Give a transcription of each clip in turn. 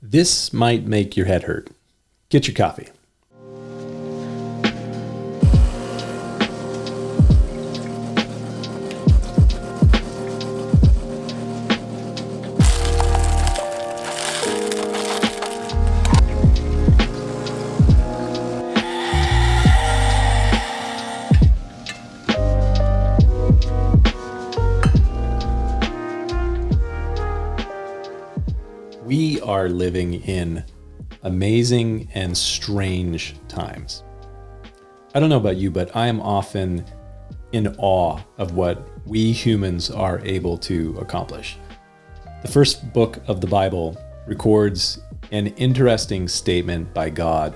This might make your head hurt. Get your coffee. We are living in amazing and strange times. I don't know about you, but I am often in awe of what we humans are able to accomplish. The first book of the Bible records an interesting statement by God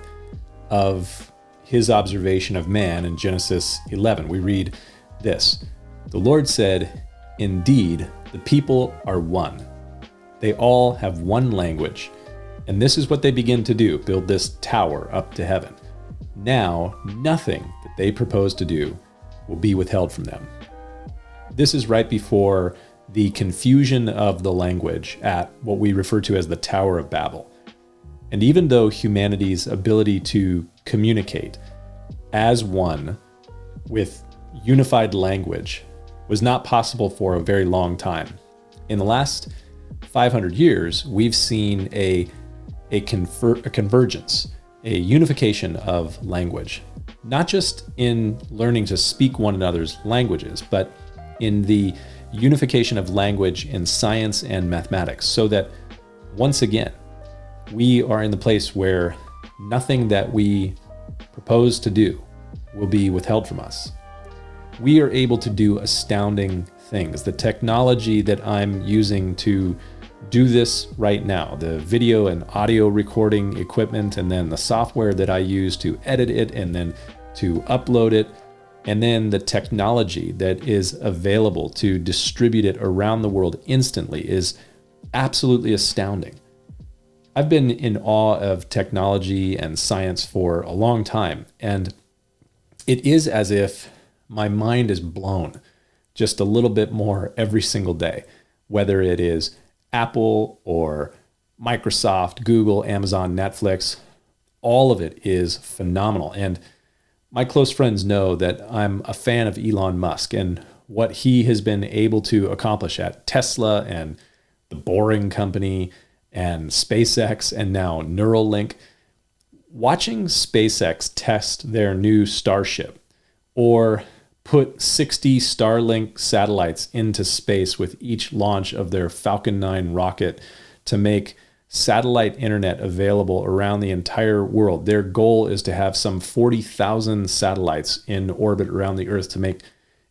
of his observation of man in Genesis 11. We read this: "The Lord said, 'Indeed, the people are one. They all have one language, and this is what they begin to do, build this tower up to heaven. Now, nothing that they propose to do will be withheld from them.'" This is right before the confusion of the language at what we refer to as the Tower of Babel. And even though humanity's ability to communicate as one with unified language was not possible for a very long time, in the last 500 years, we've seen a convergence, a unification of language, not just in learning to speak one another's languages, but in the unification of language in science and mathematics, so that once again, we are in the place where nothing that we propose to do will be withheld from us. We are able to do astounding things. The technology that I'm using to do this right now, the video and audio recording equipment, and then the software that I use to edit it and then to upload it, and then the technology that is available to distribute it around the world instantly is absolutely astounding. I've been in awe of technology and science for a long time, and it is as if my mind is blown just a little bit more every single day, whether it is Apple or Microsoft, Google, Amazon, Netflix. All of it is phenomenal. And my close friends know that I'm a fan of Elon Musk and what he has been able to accomplish at Tesla and the Boring Company and SpaceX and now Neuralink. Watching SpaceX test their new Starship or put 60 Starlink satellites into space with each launch of their Falcon 9 rocket to make satellite internet available around the entire world. Their goal is to have some 40,000 satellites in orbit around the Earth to make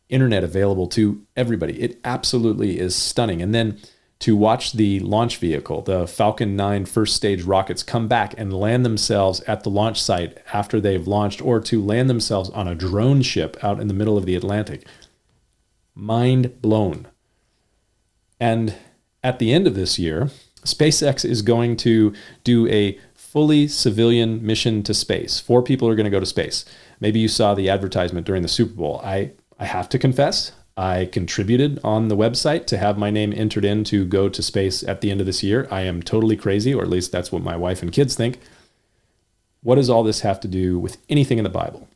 internet available to everybody. It absolutely is stunning. And then to watch the launch vehicle, the Falcon 9 first stage rockets, come back and land themselves at the launch site after they've launched, or to land themselves on a drone ship out in the middle of the Atlantic. Mind blown. And at the end of this year, SpaceX is going to do a fully civilian mission to space. 4 people are going to go to space. Maybe you saw the advertisement during the Super Bowl. I have to confess, I contributed on the website to have my name entered in to go to space at the end of this year. I am totally crazy, or at least that's what my wife and kids think. What does all this have to do with anything in the Bible?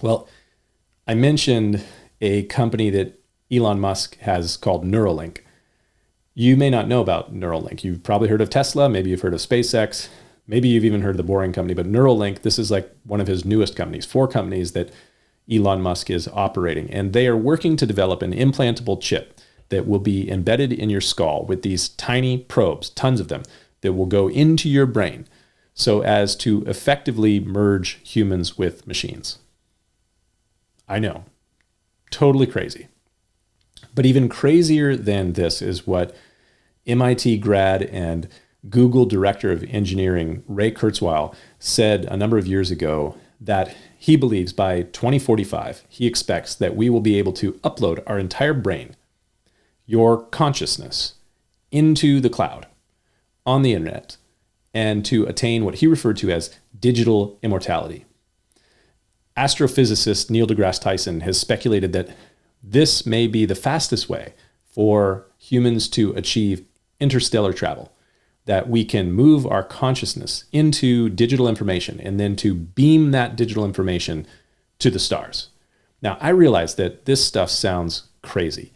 Well, I mentioned a company that Elon Musk has called Neuralink. You may not know about Neuralink. You've probably heard of Tesla. Maybe you've heard of SpaceX. Maybe you've even heard of the Boring Company. But Neuralink, this is like one of his newest companies, 4 companies that Elon Musk is operating. And they are working to develop an implantable chip that will be embedded in your skull with these tiny probes, tons of them, that will go into your brain so as to effectively merge humans with machines. I know, totally crazy. But even crazier than this is what MIT grad and Google director of engineering Ray Kurzweil said a number of years ago, that he believes by 2045, he expects that we will be able to upload our entire brain, your consciousness, into the cloud, on the internet, and to attain what he referred to as digital immortality. Astrophysicist Neil deGrasse Tyson has speculated that this may be the fastest way for humans to achieve interstellar travel, that we can move our consciousness into digital information and then to beam that digital information to the stars. Now, I realize that this stuff sounds crazy.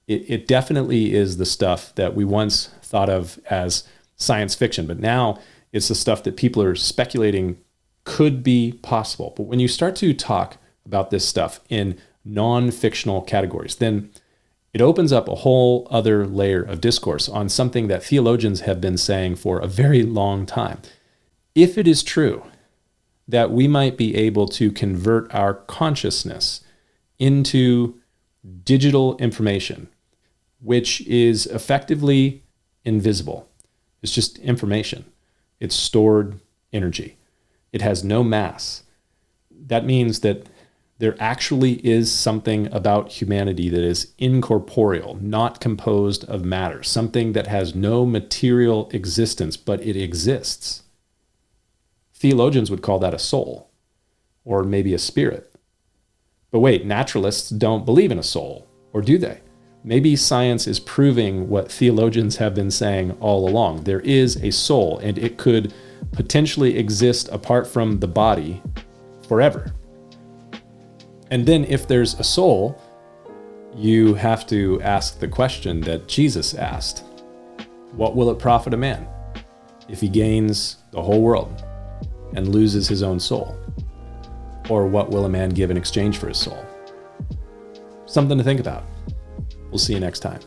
It definitely is the stuff that we once thought of as science fiction, but now it's the stuff that people are speculating could be possible. But when you start to talk about this stuff in non-fictional categories, then it opens up a whole other layer of discourse on something that theologians have been saying for a very long time. If it is true that we might be able to convert our consciousness into digital information, which is effectively invisible, it's just information. It's stored energy. It has no mass. That means that there actually is something about humanity that is incorporeal, not composed of matter, something that has no material existence, but it exists. Theologians would call that a soul, or maybe a spirit. But wait, naturalists don't believe in a soul, or do they? Maybe science is proving what theologians have been saying all along. There is a soul, and it could potentially exist apart from the body forever. And then if there's a soul, you have to ask the question that Jesus asked. What will it profit a man if he gains the whole world and loses his own soul? Or what will a man give in exchange for his soul? Something to think about. We'll see you next time.